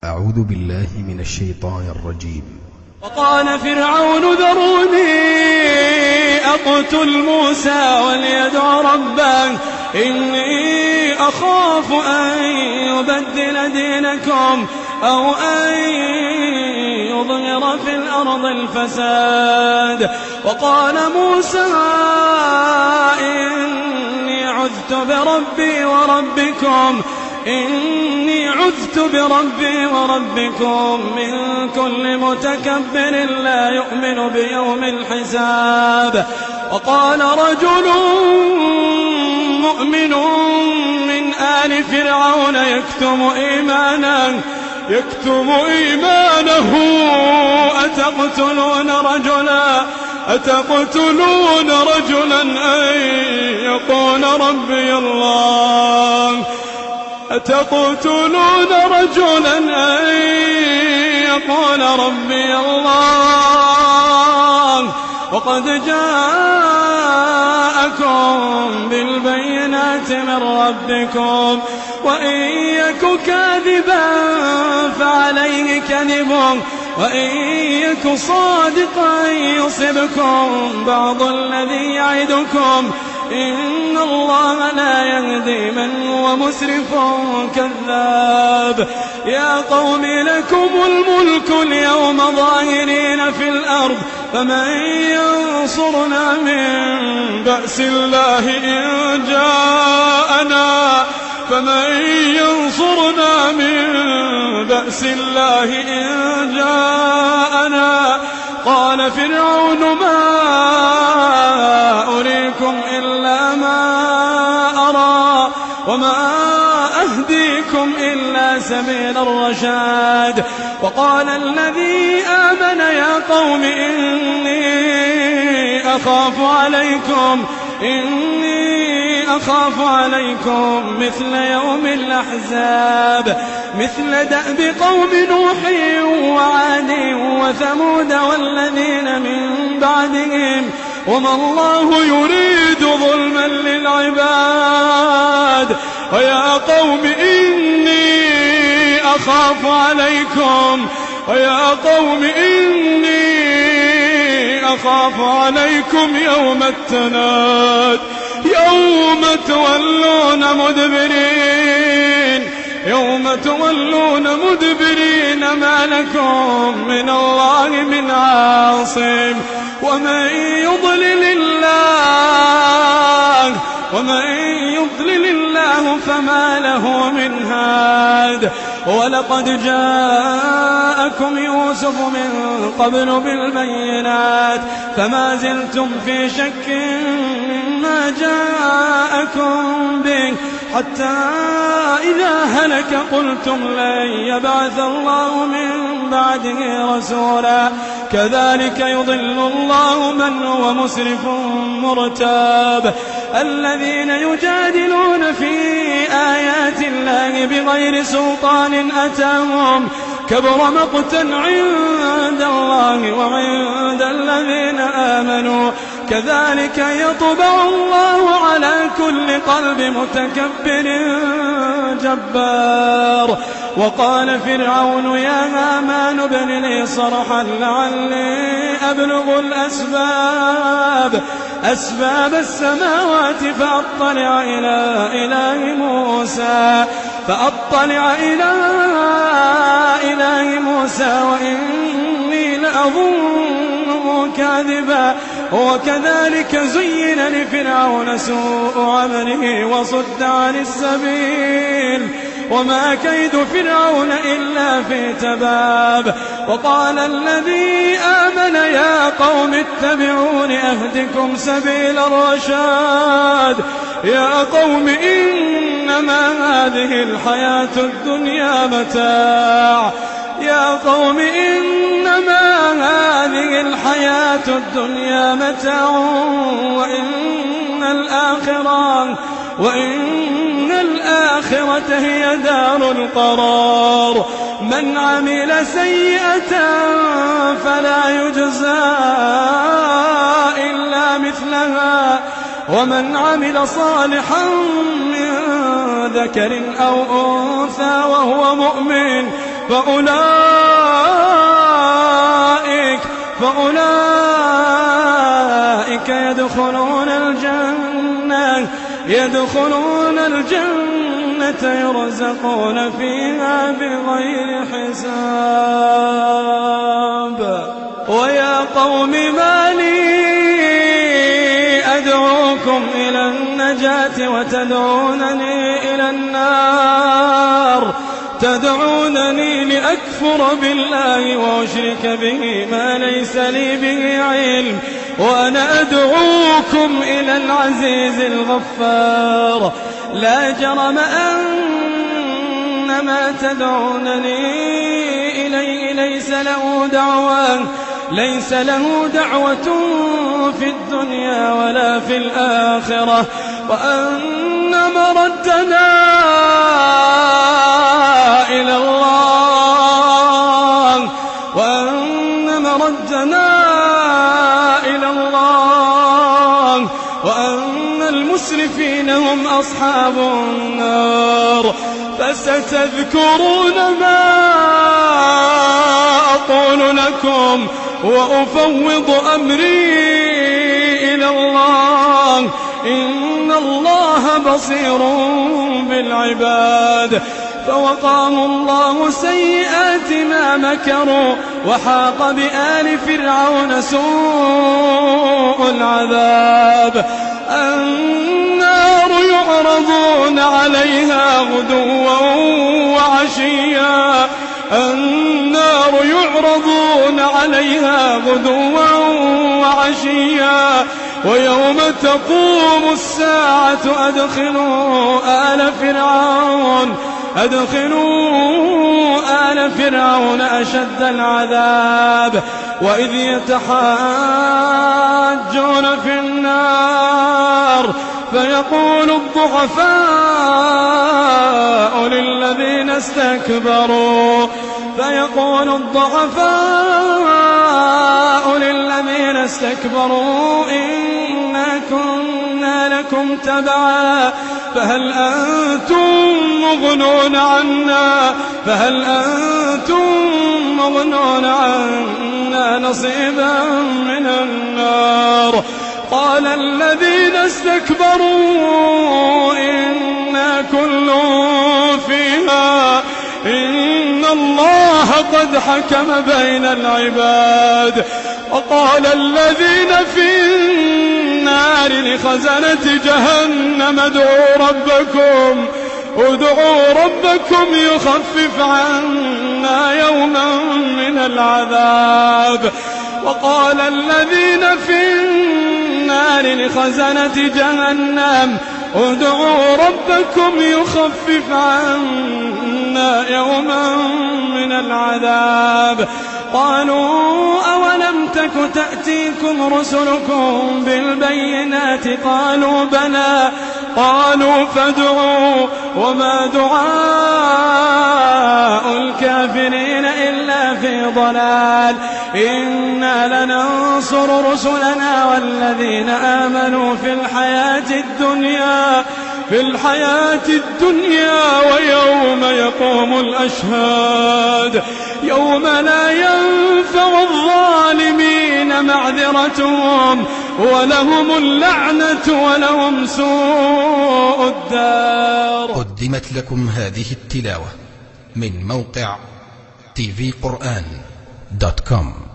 أعوذ بالله من الشيطان الرجيم. وقال فرعون ذروني أقتل موسى وليدع ربه إني أخاف أن يبدل دينكم أو أن يظهر في الأرض الفساد. وقال موسى إني عذت بربي وربكم من كل متكبر لا يؤمن بيوم الحساب. وقال رجل مؤمن من آل فرعون يكتم إيمانه أتقتلون رجلا أن يقول ربي الله وقد جاءكم بالبينات من ربكم وإن يك كاذبا فعليه كذبه وإن يك صادقا يصبكم بعض الذي يعدكم إن الله لا يهدي من هو مسرف كذاب. يا قوم لكم الملك اليوم ظاهرين في الأرض فمن ينصرنا من بأس الله إن جاءنا قال فرعون ما أريكم إلا ما أرى وما أهديكم إلا سبيل الرشاد. وقال الذي آمن يا قوم إني أخاف عليكم مثل يوم الأحزاب مثل دأب قوم نوح وعاد وثمود والذين من بعدهم وما الله يريد ظلما للعباد. ويا قوم إني أخاف عليكم يوم التناد يوم تولون مدبرين ما لكم من الله من عاصم ومن يضلل الله فما له من هاد. ولقد جاءكم يوسف من قبل بالبينات فما زلتم في شك مما جاءكم به حتى إذا هلك قلتم لن يبعث الله من بعده رسولا كذلك يضل الله من هو مسرف مرتاب. الذين يجادلون في آيات الله بغير سلطان أتاهم كبر مقتا عند الله وعند الذين آمنوا كذلك يطبع الله على كل قلب متكبر جبار. وقال فرعون يا هامان ابن لي صرحا لعلي أبلغ أسباب السماوات فأطلع إلى موسى وإني لأظنه كاذبا. وكذلك زين لفرعون سوء عمله وصد عن السبيل وما كيد فرعون إلا في تباب. وقال الذي آمن يا قوم اتبعون أهدكم سبيل الرشاد. يا قوم إنما هذه الحياة الدنيا متاع وإن الآخرة هي دار القرار. من عمل سيئة فلا يجزى إلا مثلها ومن عمل صالحا من ذكر أو أنثى وهو مؤمن فأولئك يدخلون الجنة يرزقون فيها بغير حساب. ويا قوم ما لي أدعوكم إلى النجاة وتدعونني إلى النار، تدعونني لأكفر بالله وأشرك به ما ليس لي به علم، وأنا أدعوكم إلى العزيز الغفار. لا جرم أن ما تدعونني إليه ليس له دعوة في الدنيا ولا في الآخرة، وأن مردنا إلى الله، وأن المسرفين هم أصحاب النار. فستذكرون ما أقول لكم وأفوض أمري إلى الله، إن الله بصير بالعباد. فوقاه الله سيئات ما مكروا، وحاق بآل فرعون سوء العذاب. النار يعرضون عليها غدوا وعشيا، النار يعرضون عليها غدوا وعشيا، ويوم تقوم الساعة أدخلوا آل فرعون أشد العذاب. وإذ يتحاجون في النار فيقول الضعفاء للذين استكبروا إنا كنا لكم تبعا فهل أنتم مغنون عنا نصيبا من النار. قال الذين استكبروا إنا كل فيها إن الله قد حكم بين العباد. وقال الذين في النار لخزنة جهنم ادعوا ربكم يخفف عنا يوما من العذاب. وقال الذين في النار لخزنة جهنم ادعوا ربكم يخفف عنا يوما من العذاب. قالوا أولم تك تأتيكم رسلكم بالبينات قالوا بلى قالوا فادعوا وما دعاء الكافرين إلا في ضلال. إنا لننصر رسلنا والذين آمنوا في الحياة الدنيا ويوم يقوم الأشهاد، يوم لا ينفع الظالمين معذرتهم ولهم اللعنة ولهم سوء الدار. قدمت لكم هذه التلاوة من موقع tvquran.com.